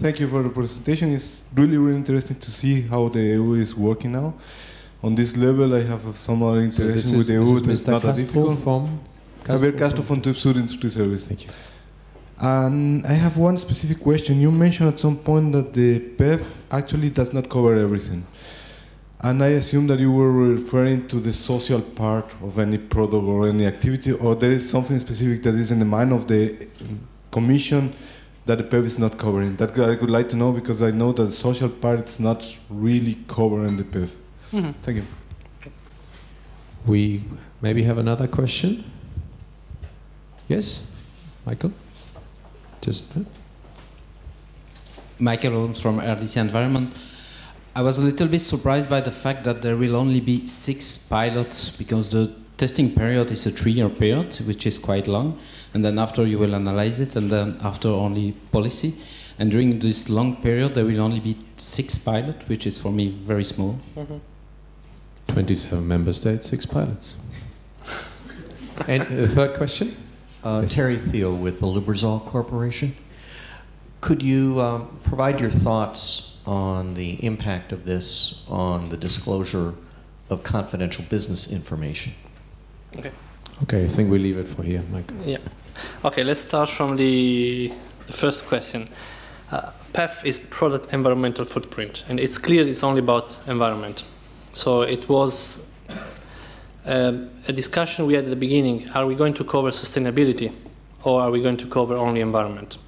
Thank you for the presentation. It's really, really interesting to see how the EU is working now. On this level, I have some other interaction with the EU that's not that difficult. Javier Castro from the Sur Industry Service. Thank you. And I have one specific question. You mentioned at some point that the PEF actually does not cover everything. And I assume that you were referring to the social part of any product or any activity, or there is something specific that is in the mind of the Commission that the PEF is not covering. That I would like to know, because I know that the social part is not really covering the PEF. Mm-hmm. Thank you. We maybe have another question. Yes, Michael? Just there. Michael Holmes from RDC Environment. I was a little bit surprised by the fact that there will only be 6 pilots, because the testing period is a 3-year period, which is quite long, and then after you will analyze it, and then after only policy. And during this long period, there will only be 6 pilots, which is for me very small. Mm-hmm. 27 member states, 6 pilots. And the third question? Yes. Terry Thiel with the Lubrizol Corporation. Could you provide your thoughts on the impact of this on the disclosure of confidential business information? Okay. Okay, I think we leave it for here, Michael. Yeah. Okay, let's start from the first question. PEF is product environmental footprint, and it's clear it's only about environment. So it was a discussion we had at the beginning. Are we going to cover sustainability, or are we going to cover only environment?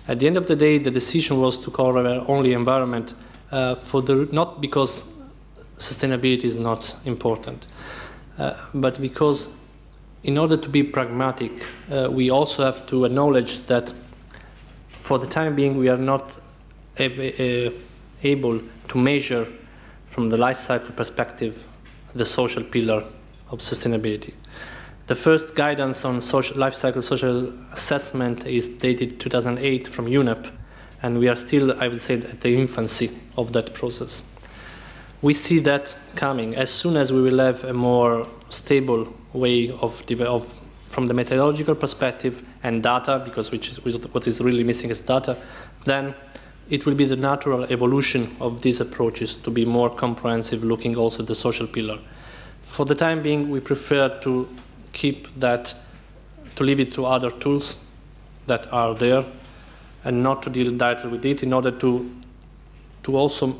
At the end of the day, the decision was to cover only environment, not because sustainability is not important, but because in order to be pragmatic, we also have to acknowledge that for the time being, we are not able to measure from the life cycle perspective the social pillar of sustainability. The first guidance on life cycle social assessment is dated 2008 from UNEP, and we are still, I would say, at the infancy of that process. We see that coming as soon as we will have a more stable way from the methodological perspective and data, because what is really missing is data, then it will be the natural evolution of these approaches to be more comprehensive, looking also at the social pillar. For the time being, we prefer to keep that, to leave it to other tools that are there, and not to deal directly with it, in order to also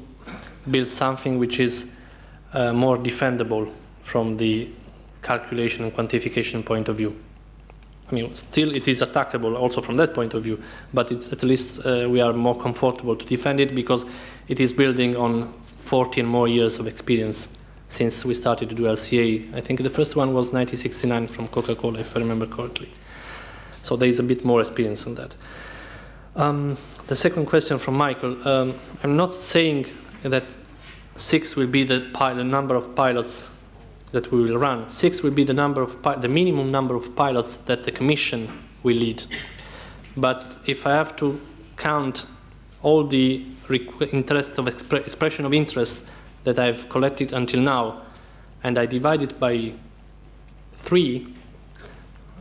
build something which is more defendable from the calculation and quantification point of view. I mean, still it is attackable also from that point of view, but it's at least we are more comfortable to defend it, because it is building on 14 more years of experience since we started to do LCA. I think the first one was 1969 from Coca-Cola, if I remember correctly. So there is a bit more experience on that. The second question from Michael, I'm not saying that 6 will be the number of pilots that we will run. 6 will be the minimum number of pilots that the Commission will lead. But if I have to count all the expression of interest that I've collected until now, and I divide it by 3,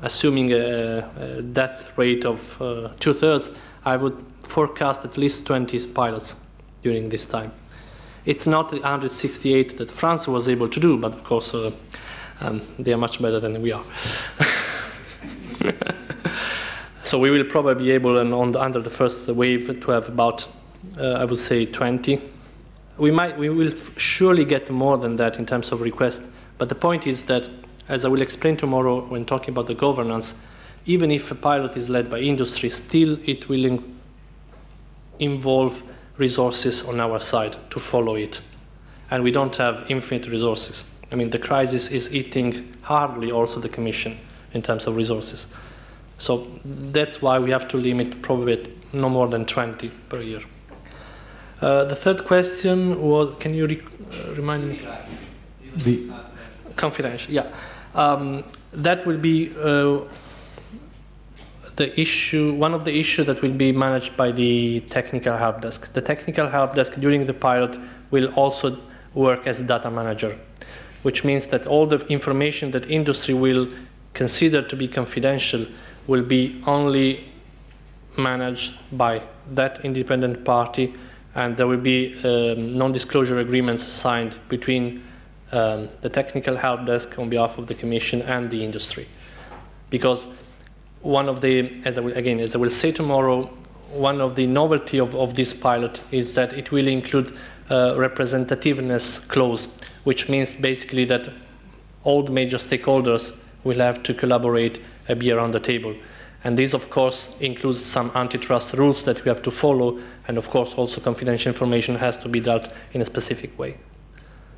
assuming a death rate of 2/3, I would forecast at least 20 pilots during this time. It's not the 168 that France was able to do, but of course they are much better than we are. So we will probably be able, under the first wave, to have about, I would say, 20. We will surely get more than that in terms of requests, but the point is that, as I will explain tomorrow when talking about the governance, even if a pilot is led by industry, still it will involve resources on our side to follow it. And we don't have infinite resources. I mean, the crisis is eating hardly also the Commission in terms of resources. So that's why we have to limit probably no more than 20 per year. The third question was, can you remind me? The confidential, yeah. That will be the issue, one of the issues that will be managed by the technical help desk. The technical help desk during the pilot will also work as a data manager, which means that all the information that industry will consider to be confidential will be only managed by that independent party, and there will be non-disclosure agreements signed between the technical help desk on behalf of the Commission and the industry. Because one of the, as I will say tomorrow, one of the novelty of this pilot is that it will include a representativeness clause, which means basically that all the major stakeholders will have to collaborate and be around the table. And this, of course, includes some antitrust rules that we have to follow, and of course also confidential information has to be dealt in a specific way.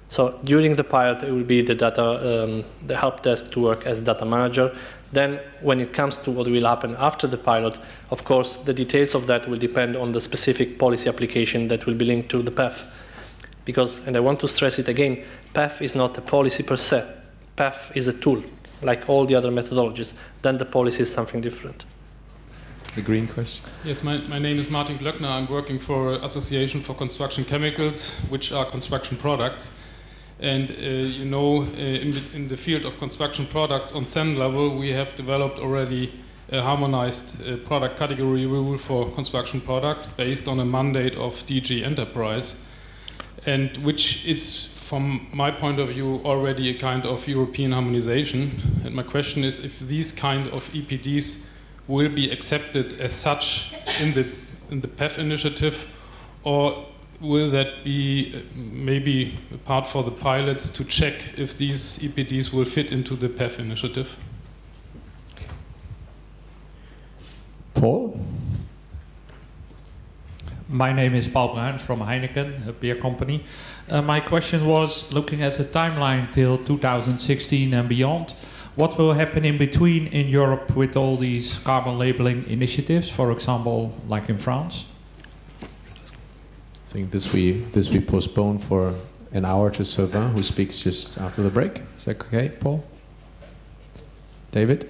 So during the pilot, it will be the help desk to work as data manager. Then when it comes to what will happen after the pilot, of course, the details of that will depend on the specific policy application that will be linked to the PEF. Because, and I want to stress it again, PEF is not a policy per se. PEF is a tool, like all the other methodologies. Then the policy is something different. The green questions. Yes, my name is Martin Glöckner. I'm working for Association for Construction Chemicals, which are construction products. And you know, in the field of construction products on CEN level, we have developed already a harmonized product category rule for construction products based on a mandate of DG Enterprise, and which is, from my point of view, already a kind of European harmonization. And my question is if these kind of EPDs will be accepted as such in the PEF initiative, or will that be maybe a part for the pilots to check if these EPDs will fit into the PEF initiative? Paul? My name is Paul Bruin from Heineken, a beer company. My question was, looking at the timeline till 2016 and beyond, what will happen in between in Europe with all these carbon labeling initiatives, for example, like in France? I think this we postpone for an hour to Sylvain, who speaks just after the break. Is that okay, Paul? David?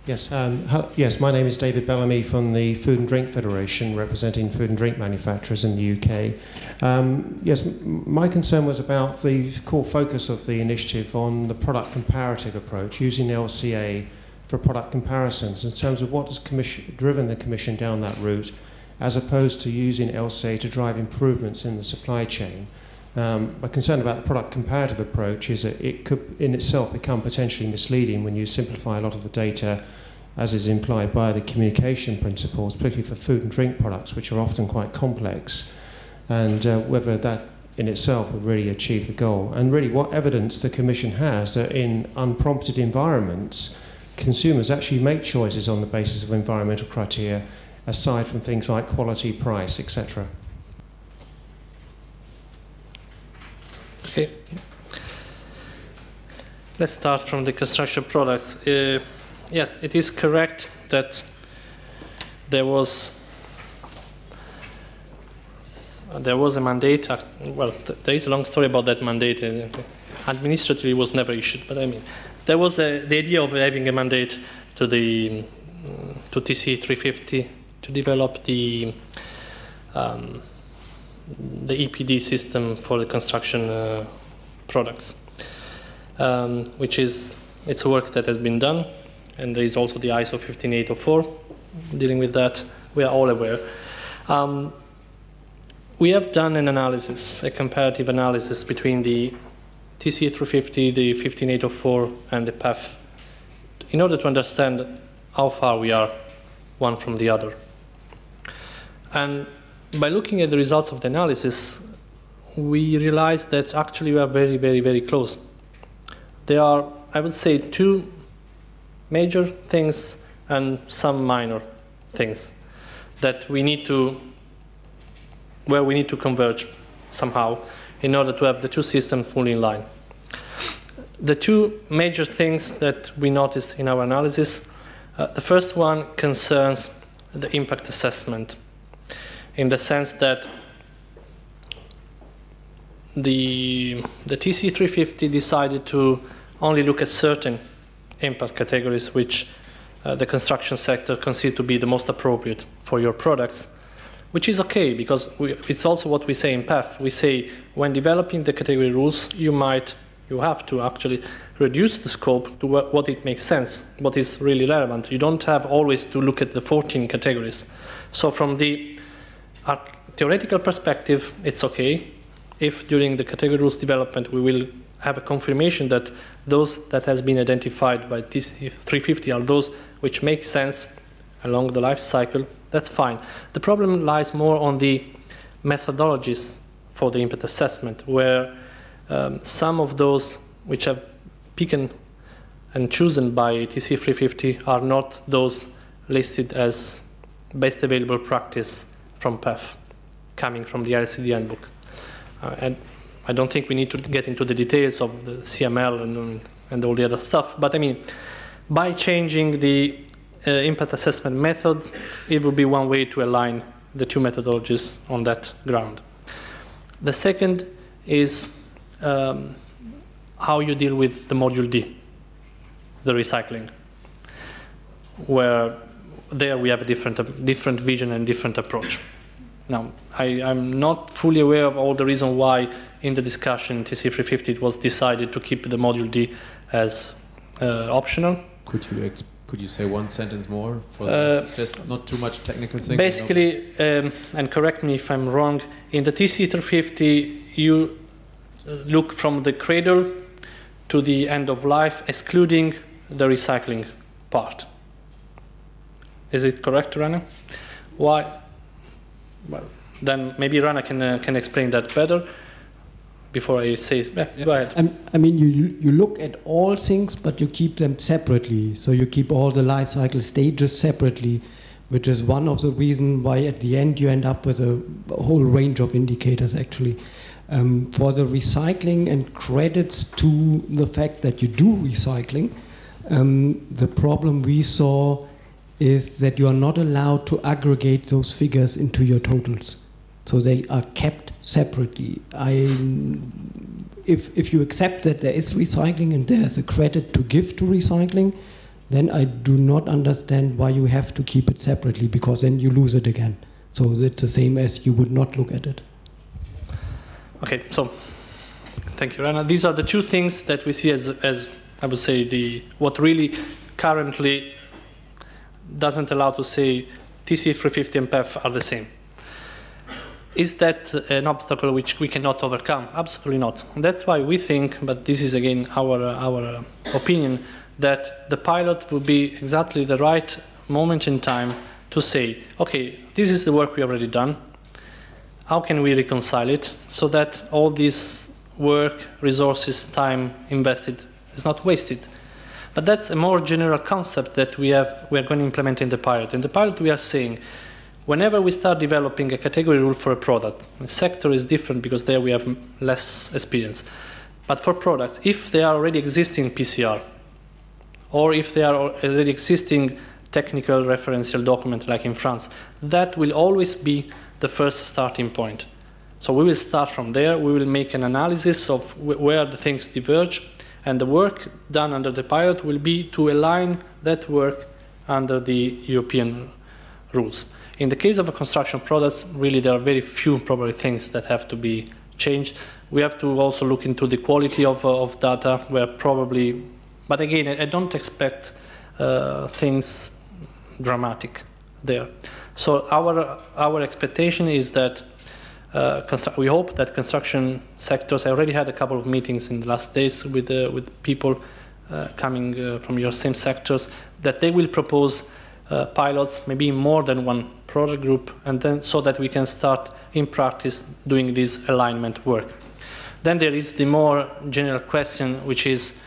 Yes, yes. My name is David Bellamy from the Food and Drink Federation, representing food and drink manufacturers in the UK. Yes, my concern was about the core focus of the initiative on the product comparative approach, using LCA for product comparisons, in terms of what has driven the Commission down that route, as opposed to using LCA to drive improvements in the supply chain. My concern about the product comparative approach is that it could in itself become potentially misleading when you simplify a lot of the data, as is implied by the communication principles, particularly for food and drink products, which are often quite complex, and whether that in itself would really achieve the goal. And really what evidence the Commission has that in unprompted environments, consumers actually make choices on the basis of environmental criteria, aside from things like quality, price, etc. Okay. Let's start from the construction products. Yes, it is correct that there was a mandate. Well, there is a long story about that mandate. Administratively, it was never issued, but I mean, there was the idea of having a mandate to the to TC 350 to develop the EPD system for the construction products, which is, it's work that has been done, and there is also the ISO 15804 dealing with that. We are all aware. We have done an analysis, a comparative analysis between the TC 350, the 15804, and the PEF, in order to understand how far we are one from the other. And by looking at the results of the analysis, we realized that actually we are very, very, very close. There are, I would say, two major things and some minor things that we need to, where we need to converge somehow in order to have the two systems fully in line. The two major things that we noticed in our analysis, the first one concerns the impact assessment, in the sense that the TC 350 decided to only look at certain impact categories which the construction sector considered to be the most appropriate for your products, which is okay, because it's also what we say in PEF. We say when developing the category rules, you might You have to actually reduce the scope to what it makes sense, what is really relevant. You don't have always to look at the 14 categories. So from the theoretical perspective, it's okay if during the category rules development we will have a confirmation that those that has been identified by TC 350 are those which make sense along the life cycle. That's fine. The problem lies more on the methodologies for the impact assessment, where some of those which have picked and chosen by TC 350 are not those listed as best available practice from PEF, coming from the LCD handbook. And I don't think we need to get into the details of the CML and all the other stuff, but I mean, by changing the impact assessment method, it would be one way to align the two methodologies on that ground. The second is how you deal with the module D, the recycling, where there we have a different vision and different approach. Now, I'm not fully aware of all the reason why in the discussion TC 350 it was decided to keep the module D as optional. Could you say one sentence more for just not too much technical things? Basically, and correct me if I'm wrong, in the TC 350 you look from the cradle to the end of life, excluding the recycling part. Is it correct, Rana? Why? Well, then maybe Rana can explain that better before I say. Go ahead. I mean, you look at all things, but you keep them separately. So you keep all the life cycle stages separately, which is one of the reasons why at the end you end up with a whole range of indicators, actually. For the recycling and credits to the fact that you do recycling, the problem we saw is that you are not allowed to aggregate those figures into your totals. So they are kept separately. If you accept that there is recycling and there's a credit to give to recycling, then I do not understand why you have to keep it separately, because then you lose it again. So it's the same as you would not look at it. Okay, so thank you, Rana. These are the two things that we see as I would say, what really currently doesn't allow to say TC 350 and PEF are the same. Is that an obstacle which we cannot overcome? Absolutely not. And that's why we think, but this is again our opinion, that the pilot would be exactly the right moment in time to say, okay, this is the work we already done. How can we reconcile it so that all this work, resources, time invested is not wasted? But that's a more general concept that we are going to implement in the pilot. In the pilot, we are saying, whenever we start developing a category rule for a product, the sector is different because there we have less experience. But for products, if they are already existing PCR, or if they are already existing technical referential document like in France, that will always be the first starting point. So we will start from there, we will make an analysis of where the things diverge, and the work done under the pilot will be to align that work under the European rules. In the case of a construction products, really there are very few probably things that have to be changed. We have to also look into the quality of data, where probably, but again, I don't expect things dramatic there. So our expectation is that we hope that construction sectors. I already had a couple of meetings in the last days with people coming from your same sectors, that they will propose pilots, maybe more than one product group, and then so that we can start in practice doing this alignment work. Then there is the more general question, which is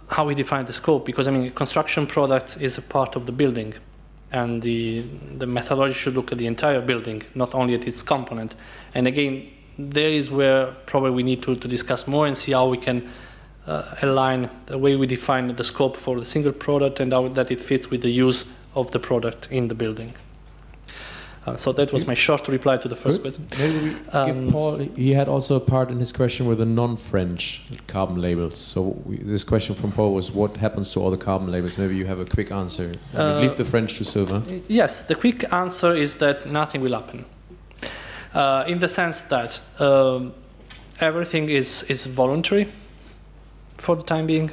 how we define the scope, because I mean, construction products is a part of the building, and the methodology should look at the entire building, not only at its component. And again, there is where probably we need to discuss more and see how we can align the way we define the scope for the single product and how that it fits with the use of the product in the building. So that was my short reply to the first question. Maybe we give Paul, he had also a part in his question with the non-French carbon labels. So this question from Paul was, what happens to all the carbon labels? Maybe you have a quick answer. Leave the French to Sylvain. Yes, the quick answer is that nothing will happen. In the sense that everything is voluntary. for the time being.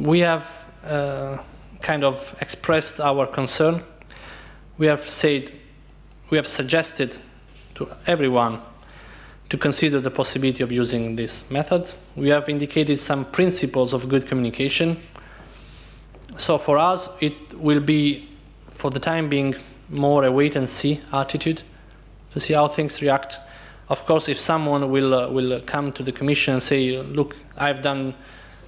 We have kind of expressed our concern. We have suggested to everyone to consider the possibility of using this method. We have indicated some principles of good communication. So for us, it will be, for the time being, more a wait-and-see attitude to see how things react. Of course, if someone will come to the Commission and say, look, I've done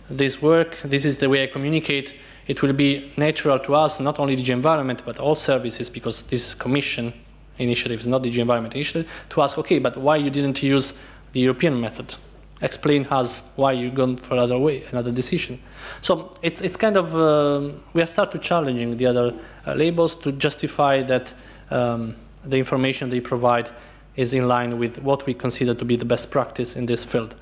this work, this is the way I communicate, it will be natural to us, not only DG Environment, but all services, because this is Commission initiative, is not DG Environment initiative, to ask, okay, but why you didn't use the European method? Explain us why you've gone for another way, another decision. So it's kind of, we have started challenging the other labels to justify that the information they provide is in line with what we consider to be the best practice in this field.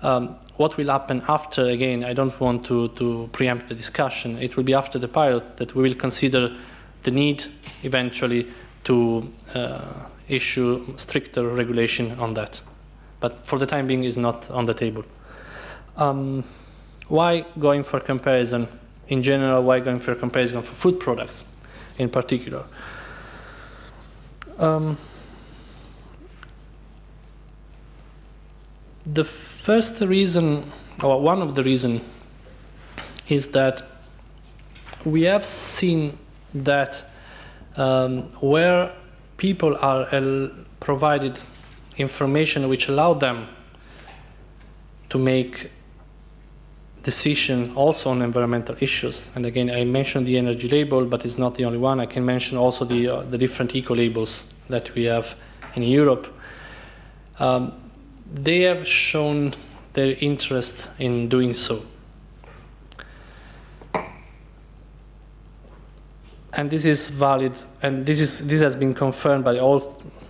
What will happen after, again, I don't want to preempt the discussion. It will be after the pilot that we will consider the need eventually to issue stricter regulation on that. But for the time being, is not on the table. Why going for comparison in general? Why going for comparison for food products in particular? The first reason, or one of the reasons, is that we have seen that where people are provided information which allow them to make decisions also on environmental issues. And again, I mentioned the energy label, but it's not the only one. I can mention also the different eco-labels that we have in Europe. They have shown their interest in doing so. And this is valid, and this has been confirmed by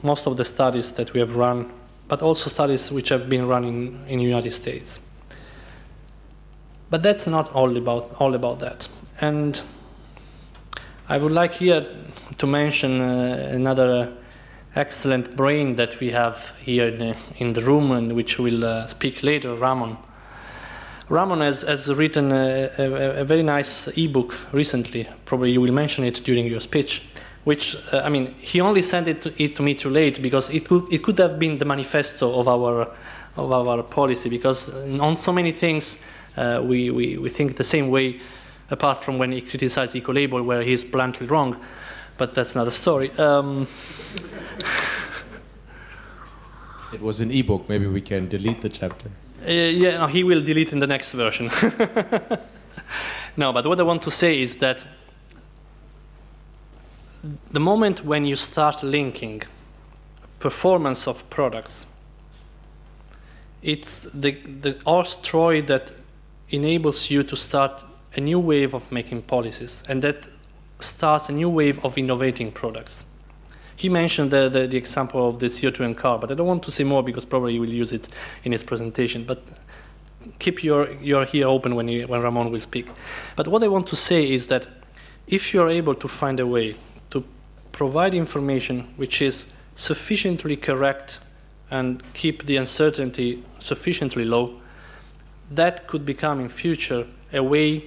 most of the studies that we have run, but also studies which have been run in the United States. But that's not all about that. And I would like here to mention another excellent brain that we have here in the room, and which will speak later, Ramon. Ramon has written a very nice ebook recently. Probably you will mention it during your speech. Which I mean, he only sent it to me too late, because it could have been the manifesto of our policy. Because on so many things we think the same way, apart from when he criticized eco-label, where he's bluntly wrong. But that's another story. It was an ebook. Maybe we can delete the chapter. Yeah, no, he will delete in the next version. No, but what I want to say is that the moment when you start linking performance of products, it's the horse troy that enables you to start a new wave of making policies, and that starts a new wave of innovating products. He mentioned the example of the CO2 in car, but I don't want to say more because probably he will use it in his presentation. But keep your ear open when Ramon will speak. But what I want to say is that if you are able to find a way to provide information which is sufficiently correct and keep the uncertainty sufficiently low, that could become in future a way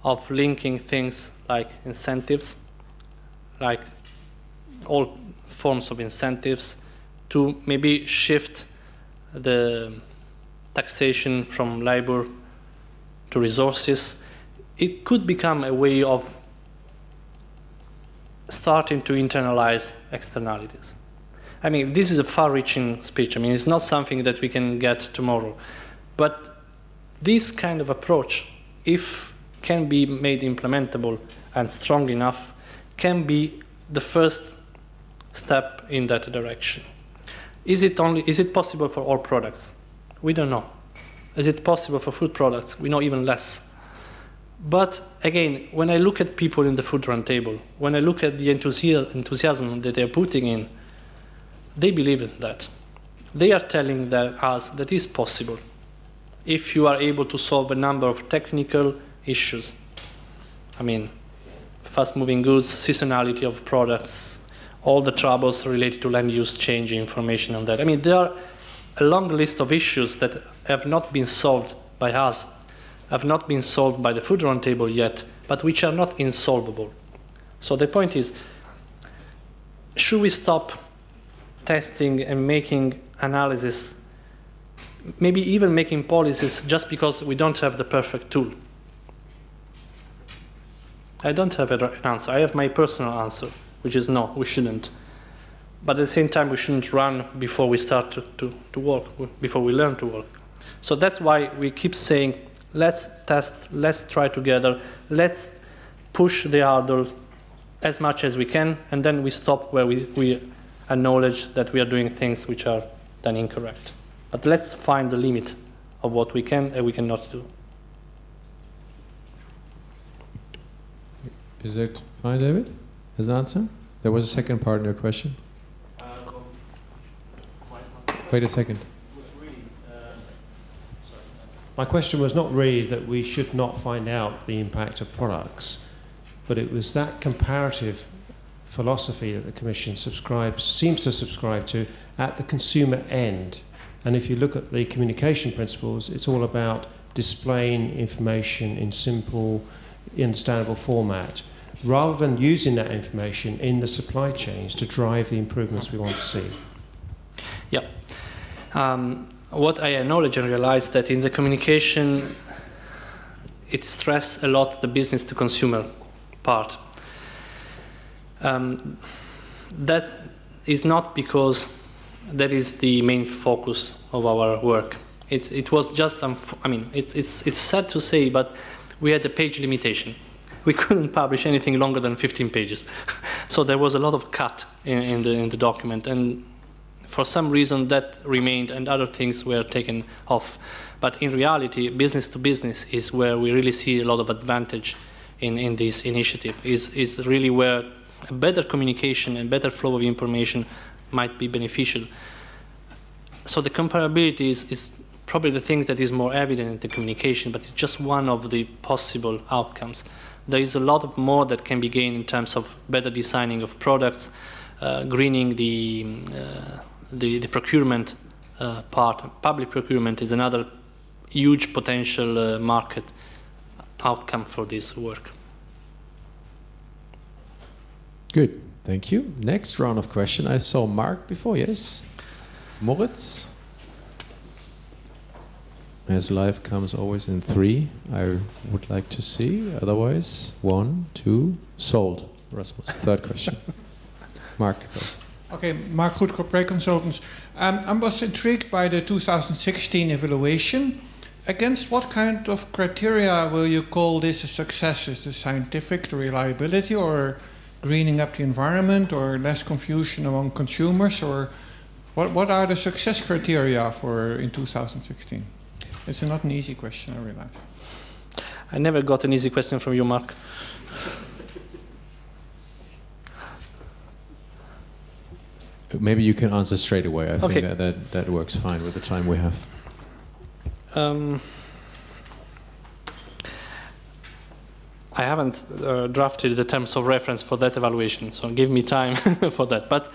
of linking things like incentives, like all forms of incentives, to maybe shift the taxation from labor to resources. It could become a way of starting to internalize externalities. I mean, this is a far-reaching speech. I mean, it's not something that we can get tomorrow. But this kind of approach, if can be made implementable and strong enough, can be the first step in that direction. Is it possible for all products? We don't know. Is it possible for food products? We know even less. But again, when I look at people in the food roundtable, when I look at the enthusiasm that they're putting in, they believe in that. They are telling us that it's possible if you are able to solve a number of technical issues. I mean, fast-moving goods, seasonality of products, all the troubles related to land use change information on that. I mean, there are a long list of issues that have not been solved by us, have not been solved by the Food Roundtable yet, but which are not insolvable. So the point is, should we stop testing and making analysis, maybe even making policies just because we don't have the perfect tool? I don't have an answer. I have my personal answer, which is no, we shouldn't. But at the same time, we shouldn't run before we start to work, before we learn to work. So that's why we keep saying, let's test, let's try together, let's push the hurdle as much as we can, and then we stop where we acknowledge that we are doing things which are then incorrect. But let's find the limit of what we can and we cannot do. Is that fine, David? As an answer? There was a second part in your question. Wait a second. My question was not really that we should not find out the impact of products, but it was that comparative philosophy that the Commission seems to subscribe to at the consumer end. And if you look at the communication principles, it's all about displaying information in simple, understandable format, rather than using that information in the supply chains to drive the improvements we want to see. Yeah. What I acknowledge and realize that in the communication, it stressed a lot the business to consumer part. That is not because that is the main focus of our work. It was just, I mean, it's sad to say, but we had a page limitation. We couldn't publish anything longer than 15 pages. So there was a lot of cut in the document, and for some reason that remained and other things were taken off. But in reality, business to business is where we really see a lot of advantage in this initiative, is really where a better communication and better flow of information might be beneficial. So the comparability is probably the thing that is more evident in the communication, but it's just one of the possible outcomes. There is a lot of more that can be gained in terms of better designing of products, greening the procurement part. Public procurement is another huge potential market outcome for this work. Good, thank you. Next round of question. I saw Mark before, yes? Moritz? As life comes always in 3, I would like to see. Otherwise, 1, 2, sold. Rasmus, third question. Mark first. Okay, Mark Goedkoop, Ray Consultants. I was intrigued by the 2016 evaluation. Against what kind of criteria will you call this a success? Is it scientific, the reliability, or greening up the environment, or less confusion among consumers, or what are the success criteria for in 2016? It's not an easy question, I realize. I never got an easy question from you, Mark. Maybe you can answer straight away. I think that works fine with the time we have. I haven't drafted the terms of reference for that evaluation, so give me time for that. But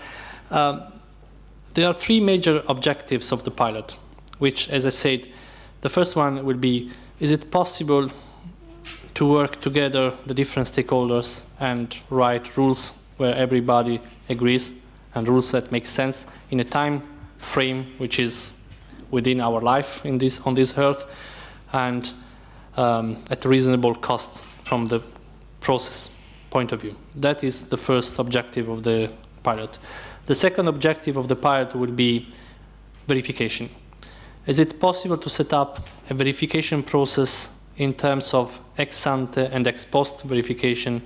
there are 3 major objectives of the pilot, which, as I said, the first one will be, is it possible to work together, the different stakeholders, and write rules where everybody agrees, and rules that make sense in a time frame which is within our life on this earth, and at a reasonable cost from the process point of view. That is the first objective of the pilot. The second objective of the pilot will be verification. Is it possible to set up a verification process in terms of ex ante and ex post verification,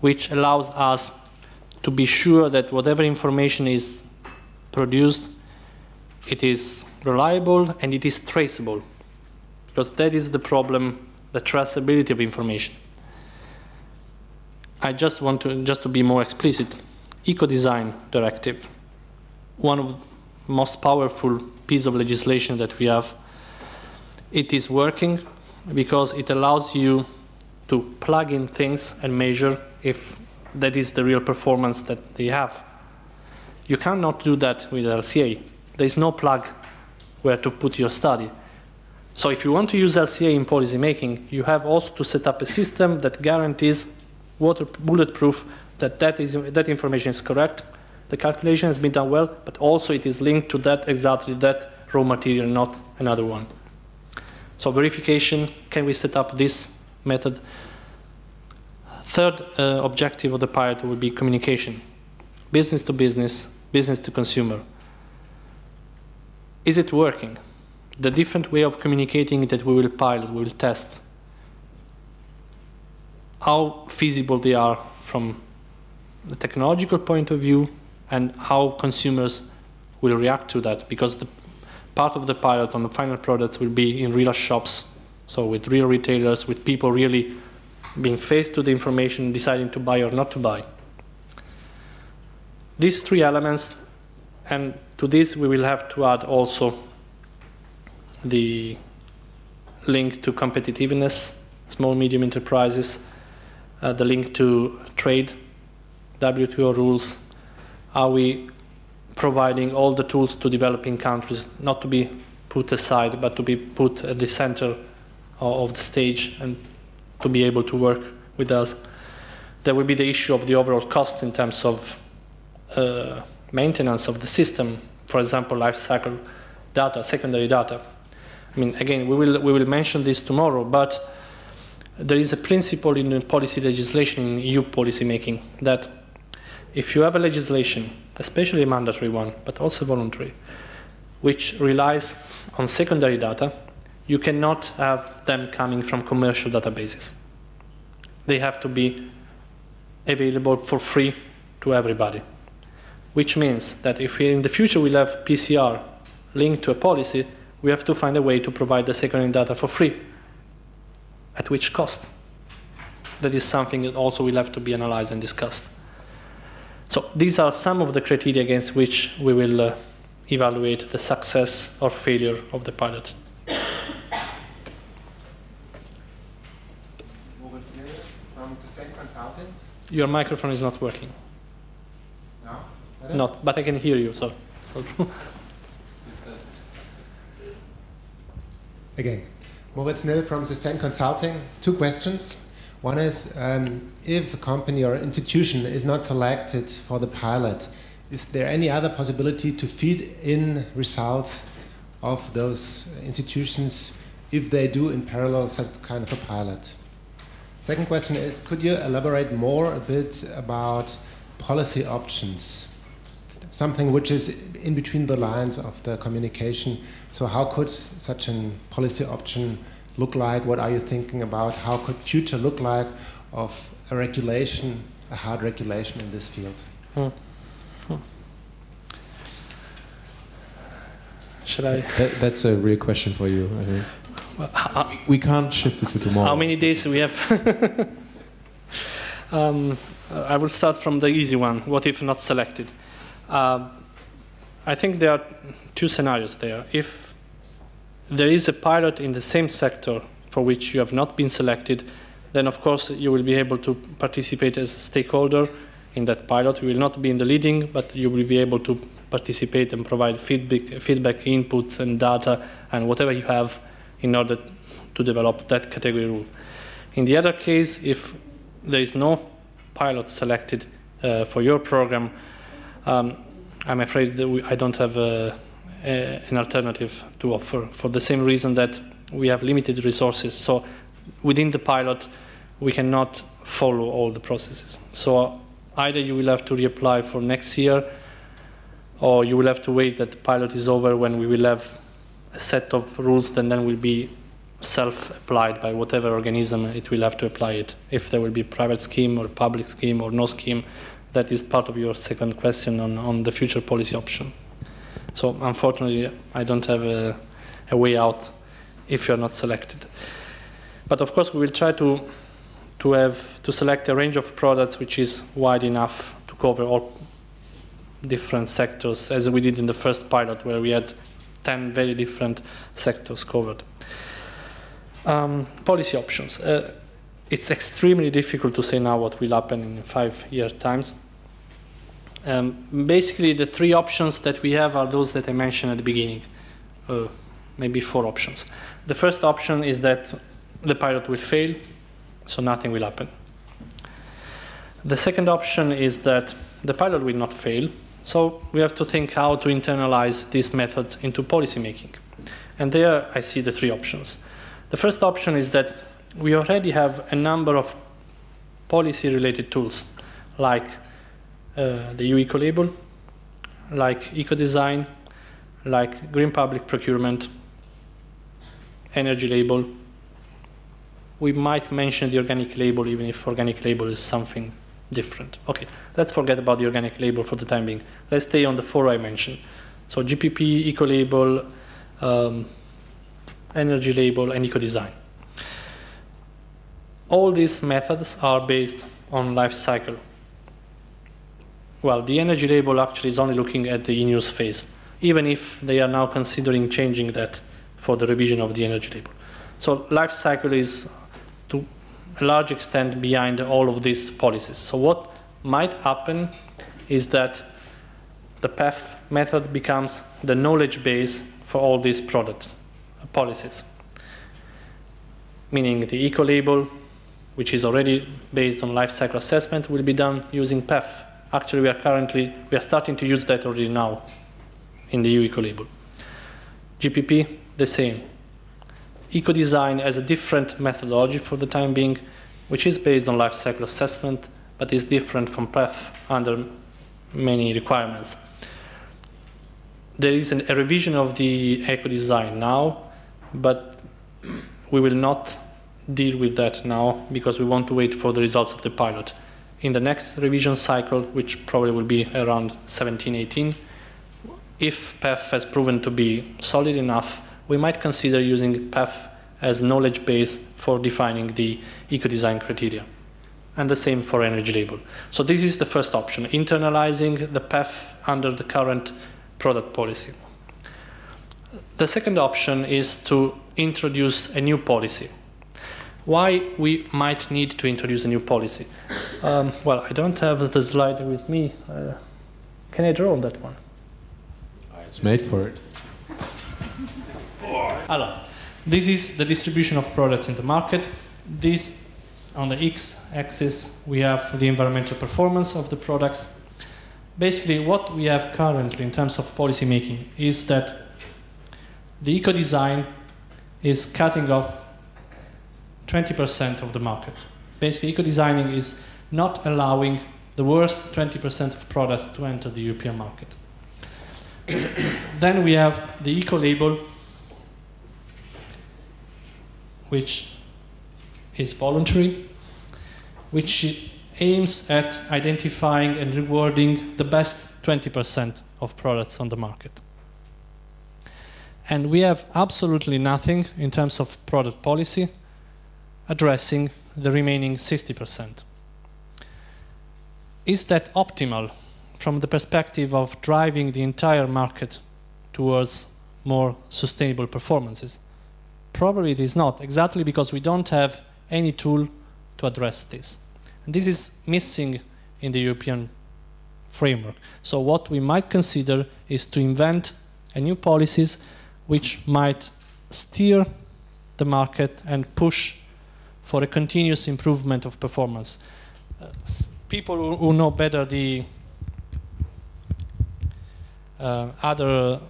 which allows us to be sure that whatever information is produced, it is reliable and it is traceable? Because that is the problem, the traceability of information. I just want to be more explicit. Eco-design directive, one of the most powerful piece of legislation that we have. It is working because it allows you to plug in things and measure if that is the real performance that they have. You cannot do that with LCA. There is no plug where to put your study. So if you want to use LCA in policy making, you have also to set up a system that guarantees bulletproof that information is correct, the calculation has been done well, but also it is linked to exactly that raw material, not another one. So verification, can we set up this method? Third objective of the pilot will be communication. Business to business, business to consumer. Is it working? The different way of communicating that we will pilot, we will test, how feasible they are from the technological point of view and how consumers will react to that, because the part of the pilot on the final product will be in real shops, so with real retailers, with people really being faced to the information, deciding to buy or not to buy. These three elements, and to this we will have to add also the link to competitiveness, small, medium enterprises, the link to trade, WTO rules. Are we providing all the tools to developing countries, not to be put aside, but to be put at the center of the stage and to be able to work with us? There will be the issue of the overall cost in terms of maintenance of the system, for example, life cycle data, secondary data. I mean, again, we will mention this tomorrow, but there is a principle in policy legislation, in EU policy making, that if you have a legislation, especially a mandatory one, but also voluntary, which relies on secondary data, you cannot have them coming from commercial databases. They have to be available for free to everybody, which means that if we in the future we'll have PCR linked to a policy, we have to find a way to provide the secondary data for free. At which cost? That is something that also will have to be analyzed and discussed. So these are some of the criteria against which we will evaluate the success or failure of the pilot. Your microphone is not working. No? Not, but I can hear you, so. Again, Moritz Nil from Sustain Consulting. 2 questions. One is, if a company or institution is not selected for the pilot, is there any other possibility to feed in results of those institutions if they do in parallel such kind of a pilot? Second question is, could you elaborate more a bit about policy options? Something which is in between the lines of the communication. So how could such a policy option look like? What are you thinking about? How could future look like of a regulation, a hard regulation in this field? Should I? That's a real question for you, I think. We can't shift it to tomorrow. How many days do we have? I will start from the easy one. What if not selected? I think there are 2 scenarios there. If there is a pilot in the same sector for which you have not been selected, then of course you will be able to participate as a stakeholder in that pilot. You will not be in the leading, but you will be able to participate and provide feedback, input and data and whatever you have in order to develop that category rule. In the other case, if there is no pilot selected for your program, I'm afraid that I don't have an alternative to offer for the same reason that we have limited resources. So within the pilot, we cannot follow all the processes. So either you will have to reapply for next year, or you will have to wait that the pilot is over when we will have a set of rules that then will be self-applied by whatever organism it will have to apply it. If there will be a private scheme or public scheme or no scheme, that is part of your second question on the future policy option. So unfortunately, I don't have a way out if you're not selected. But of course, we will try to select a range of products which is wide enough to cover all different sectors, as we did in the first pilot, where we had 10 very different sectors covered. Policy options. It's extremely difficult to say now what will happen in 5 years' times. Basically, the 3 options that we have are those that I mentioned at the beginning. maybe 4 options. The first option is that the pilot will fail, so nothing will happen. The second option is that the pilot will not fail, so we have to think how to internalize this method into policy making. And there I see the 3 options. The first option is that we already have a number of policy-related tools, like the EU eco-label, like eco-design, like green public procurement, energy label. We might mention the organic label, even if organic label is something different. Okay, let's forget about the organic label for the time being. Let's stay on the 4 I mentioned. So GPP, eco-label, energy label, and eco-design. All these methods are based on life cycle. Well, the energy label actually is only looking at the in-use phase, even if they are now considering changing that for the revision of the energy label. So life cycle is to a large extent behind all of these policies. So what might happen is that the PEF method becomes the knowledge base for all these product policies, meaning the eco-label, which is already based on life cycle assessment, will be done using PEF. Actually, we are starting to use that already now in the EU eco-label. GPP, the same. Eco-design has a different methodology for the time being, which is based on life cycle assessment, but is different from PEF under many requirements. There is a revision of the eco-design now, but we will not deal with that now because we want to wait for the results of the pilot. In the next revision cycle, which probably will be around 17-18, if PEF has proven to be solid enough, we might consider using PEF as knowledge base for defining the eco-design criteria. And the same for energy label. So this is the first option, internalizing the PEF under the current product policy. The second option is to introduce a new policy. Why we might need to introduce a new policy? Well, I don't have the slide with me. Can I draw on that one? It's made for it. This is the distribution of products in the market. This, on the x-axis, we have the environmental performance of the products. Basically, what we have currently in terms of policy making is that the eco-design is cutting off 20% of the market. Basically, eco-designing is not allowing the worst 20% of products to enter the European market. Then we have the eco-label, which is voluntary, which aims at identifying and rewarding the best 20% of products on the market. And we have absolutely nothing in terms of product policy addressing the remaining 60%. Is that optimal from the perspective of driving the entire market towards more sustainable performances? Probably it is not, exactly because we don't have any tool to address this. And this is missing in the European framework. So what we might consider is to invent a new policies which might steer the market and push for a continuous improvement of performance. People who know better the other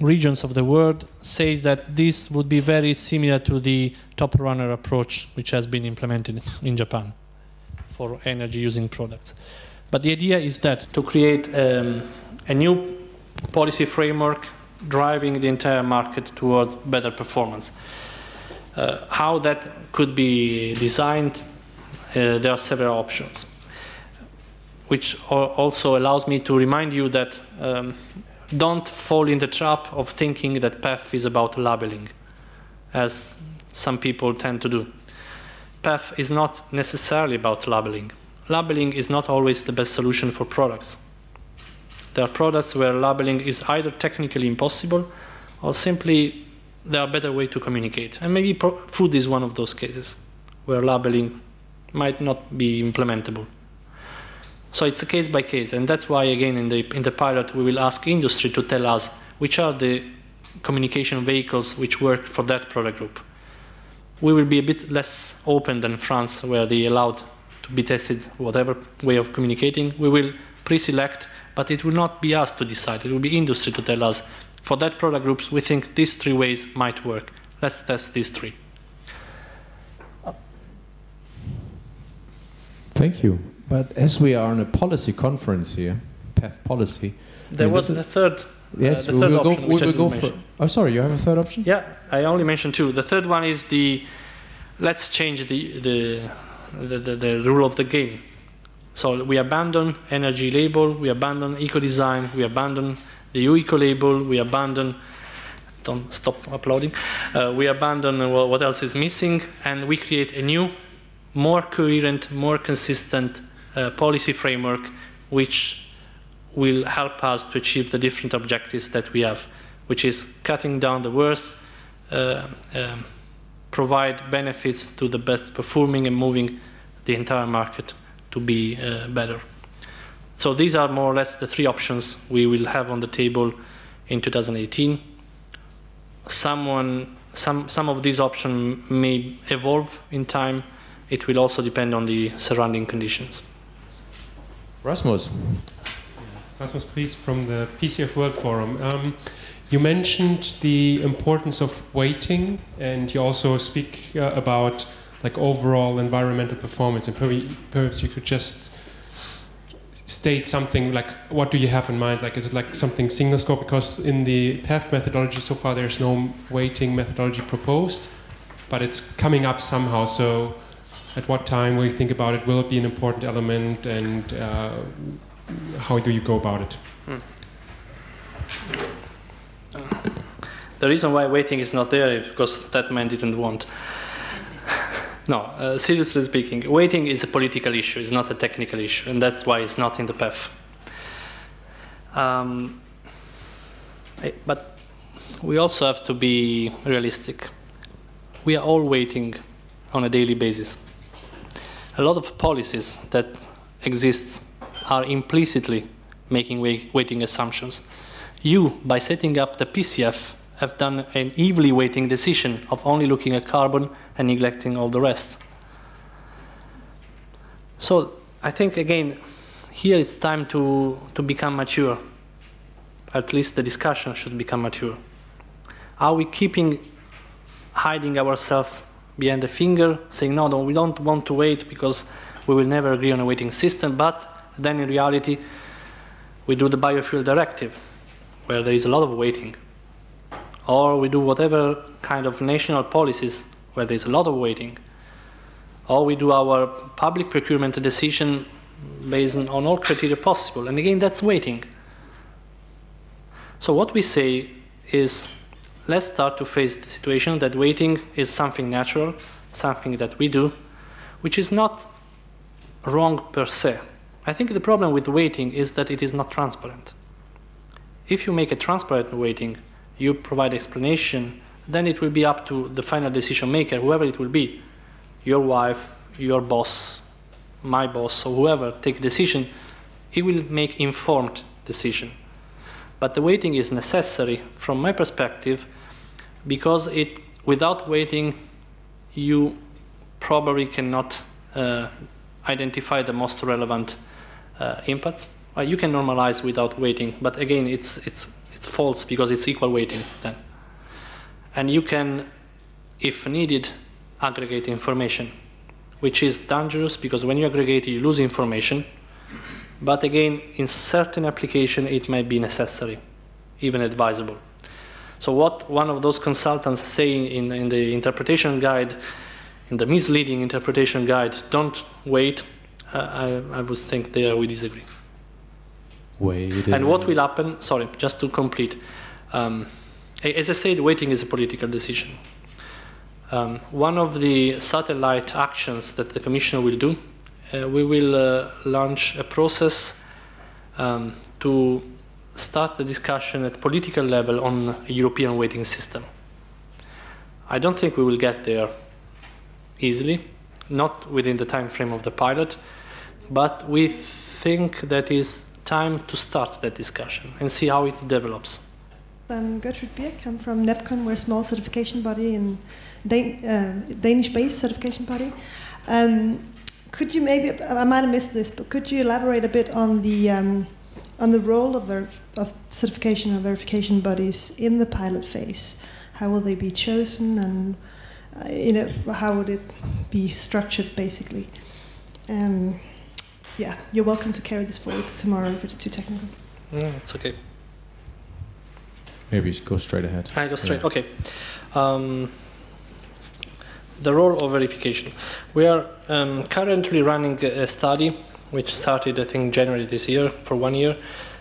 regions of the world say that this would be very similar to the top runner approach which has been implemented in Japan for energy using products. But the idea is that to create a new policy framework driving the entire market towards better performance. How that could be designed, there are several options, which also allows me to remind you that don't fall in the trap of thinking that PEF is about labeling, as some people tend to do. PEF is not necessarily about labeling. Labeling is not always the best solution for products. There are products where labeling is either technically impossible or simply there are better ways to communicate. And maybe food is one of those cases where labeling might not be implementable. So it's a case by case, and that's why, again, in the pilot, we will ask industry to tell us which are the communication vehicles which work for that product group. We will be a bit less open than France, where they allowed to be tested whatever way of communicating. We will pre-select, but it will not be us to decide. It will be industry to tell us, for that product groups, we think these 3 ways might work. Let's test these 3. Thank you. But as we are on a policy conference here, PEF policy. There was a third. Yes, we will go for. Oh, sorry, you have a third option? Yeah, I only mentioned 2. The third one is let's change the rule of the game. So we abandon energy label, we abandon eco-design, we abandon the EU-eco label, we abandon, don't stop uploading, we abandon what else is missing, and we create a new, more coherent, more consistent policy framework which will help us to achieve the different objectives that we have, which is cutting down the worst, provide benefits to the best performing, and moving the entire market to be better. So these are more or less the 3 options we will have on the table in 2018. Some of these options may evolve in time. It will also depend on the surrounding conditions. Rasmus. Rasmus Pries from the PCF World Forum. You mentioned the importance of weighting, and you also speak about like overall environmental performance, and perhaps you could just state something like, what do you have in mind? Like, is it like something single scope? Because in the PEF methodology so far there's no weighting methodology proposed, but it's coming up somehow. So at what time will you think about it? Will it be an important element, and how do you go about it? The reason why weighting is not there is because that man didn't want. No, seriously speaking, weighting is a political issue, it's not a technical issue, and that's why it's not in the PEF. But we also have to be realistic. We are all weighting on a daily basis. A lot of policies that exist are implicitly making weighting assumptions. You, by setting up the PCF, have done an evilly weighting decision of only looking at carbon and neglecting all the rest. So I think, again, here it's time to become mature. At least the discussion should become mature. Are we hiding ourselves behind the finger, saying, no, we don't want to wait because we will never agree on a weighting system, but then in reality, we do the biofuel directive, where there is a lot of weighting. Or we do whatever kind of national policies where there is a lot of weighting. Or we do our public procurement decision based on all criteria possible. And again, that's weighting. So what we say is, let's start to face the situation that weighting is something natural, something that we do, which is not wrong per se. I think the problem with weighting is that it is not transparent. If you make a transparent weighting, you provide explanation, then it will be up to the final decision maker, whoever it will be, your wife, your boss, my boss, or whoever take decision, he will make informed decision. But the weighting is necessary from my perspective, because without weighting, you probably cannot identify the most relevant impacts. You can normalize without weighting, but again, it's false because it's equal weighting then. And you can, if needed, aggregate information, which is dangerous because when you aggregate, you lose information. But again, in certain application, it might be necessary, even advisable. So what one of those consultants say in the interpretation guide, in the misleading interpretation guide, don't wait, I would think there we disagree. And what will happen, sorry, just to complete. As I said, weighting is a political decision. One of the satellite actions that the Commission will do, we will launch a process to start the discussion at political level on a European weighting system. I don't think we will get there easily, not within the time frame of the pilot, but we think that is time to start that discussion and see how it develops. Gertrude Birk. I'm from NEPCON. We're a small certification body and Danish-based certification body. Could you maybe, I might have missed this, but could you elaborate a bit on the role of certification or verification bodies in the pilot phase? How will they be chosen, and how would it be structured, basically? Yeah, you're welcome to carry this forward tomorrow if it's too technical. It's okay. Maybe go straight ahead. I go straight. Yeah. Okay. The role of verification. We are currently running a study which started, I think, January this year, for 1 year,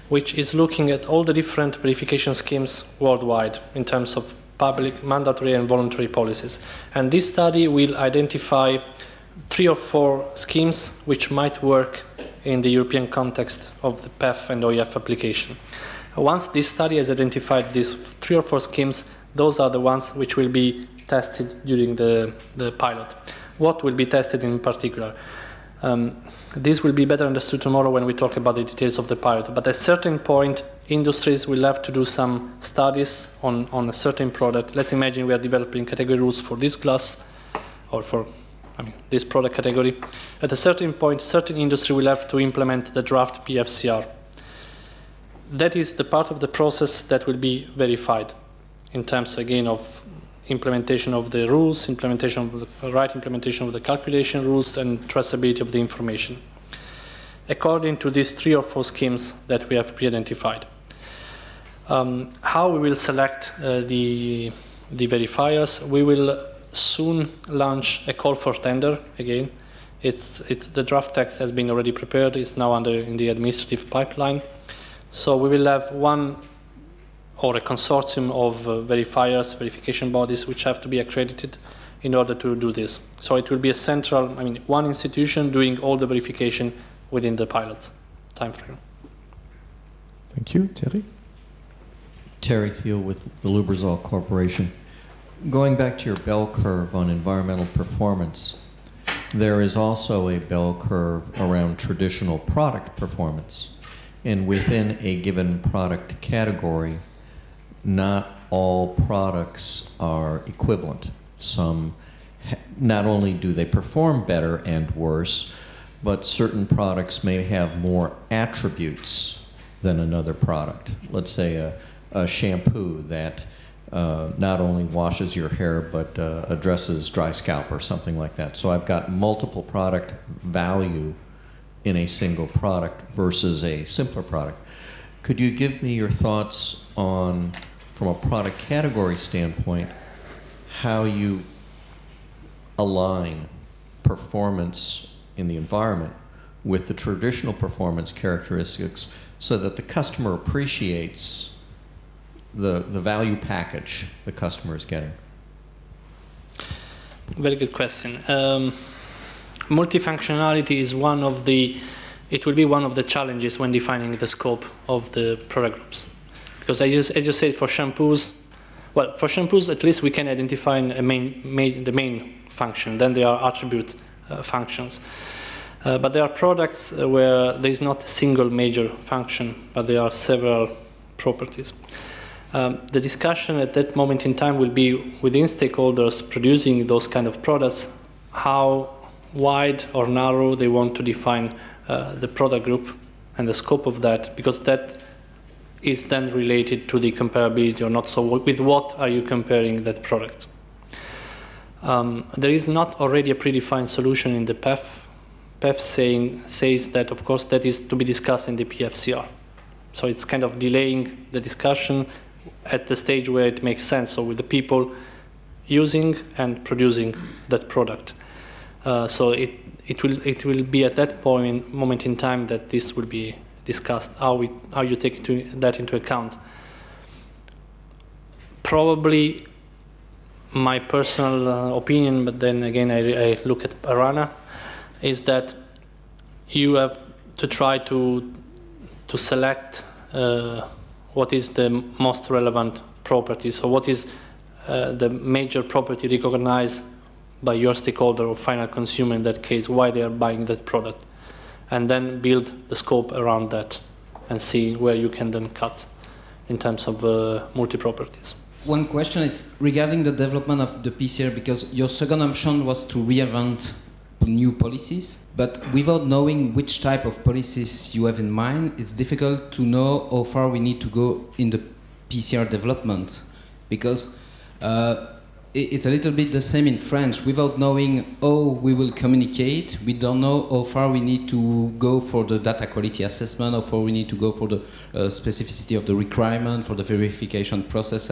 which is looking at all the different verification schemes worldwide in terms of public, mandatory and voluntary policies. And this study will identify 3 or 4 schemes which might work in the European context of the PEF and OEF application. Once this study has identified these 3 or 4 schemes, those are the ones which will be tested during the pilot. What will be tested in particular? This will be better understood tomorrow when we talk about the details of the pilot. But at a certain point, industries will have to do some studies on a certain product. Let's imagine we are developing category rules for this glass, or for this product category. At a certain point, certain industry will have to implement the draft PFCR. That is the part of the process that will be verified in terms, again, of implementation of the rules, implementation of the right implementation of the calculation rules, and traceability of the information, according to these 3 or 4 schemes that we have pre-identified. How we will select the verifiers? We will soon launch a call for tender. Again, the draft text has been already prepared. It's now in the administrative pipeline. So we will have one or a consortium of verifiers, verification bodies, which have to be accredited in order to do this. So it will be a central, one institution doing all the verification within the pilot's timeframe. Thank you. Terry? Terry Thiel with the Lubrizol Corporation. Going back to your bell curve on environmental performance, there is also a bell curve around traditional product performance. And within a given product category, not all products are equivalent. Some, not only do they perform better and worse, but certain products may have more attributes than another product. Let's say a shampoo that not only washes your hair, but addresses dry scalp or something like that. So I've got multiple product value in a single product versus a simpler product. Could you give me your thoughts on, from a product category standpoint, how you align performance in the environment with the traditional performance characteristics so that the customer appreciates the value package the customer is getting? Very good question. Multifunctionality is it will be one of the challenges when defining the scope of the product groups. Because as you said, for shampoos, at least we can identify the main function. Then there are attribute functions. But there are products where there is not a single major function, but there are several properties. The discussion at that moment in time will be within stakeholders producing those kind of products, how wide or narrow they want to define the product group and the scope of that, because that is then related to the comparability or not. So with what are you comparing that product? There is not already a predefined solution in the PEF. PEF says that, of course, that is to be discussed in the PFCR. So it's kind of delaying the discussion at the stage where it makes sense, so with the people using and producing that product. So it will be at that moment in time that this will be discussed, how you take that into account. Probably my personal opinion, but then again I look at Arana, is that you have to try to select what is the most relevant property. So what is the major property recognized by your stakeholder or final consumer, in that case, why they are buying that product, and then build the scope around that and see where you can then cut in terms of multi-properties. One question is regarding the development of the PCR, because your second option was to reinvent new policies, but without knowing which type of policies you have in mind, it's difficult to know how far we need to go in the PCR development, because it's a little bit the same in French. Without knowing how we will communicate, we don't know how far we need to go for the data quality assessment, how far we need to go for the specificity of the requirement, for the verification process,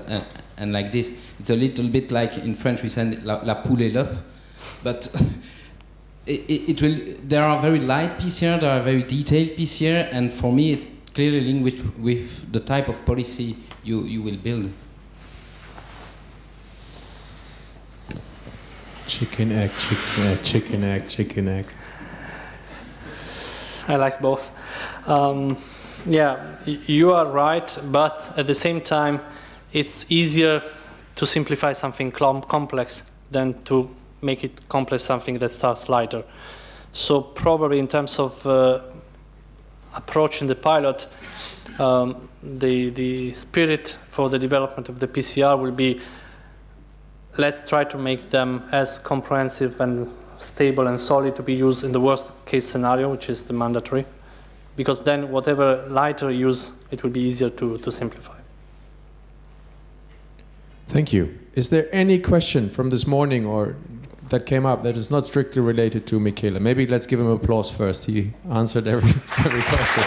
and like this. It's a little bit like in French we say la poule et l'œuf, but there are very light PCR, there are very detailed PCR, and for me it's clearly linked with the type of policy you will build. Chicken, egg, chicken, egg, chicken, egg, chicken, egg. I like both. Yeah, you are right, but at the same time, it's easier to simplify something complex than to make it complex something that starts lighter. So probably in terms of approaching the pilot, the spirit for the development of the PCR will be, let's try to make them as comprehensive and stable and solid to be used in the worst case scenario, which is the mandatory, because then whatever lighter use, it will be easier to simplify. Thank you. Is there any question from this morning or that came up that is not strictly related to Michele? Maybe let's give him applause first. He answered every question.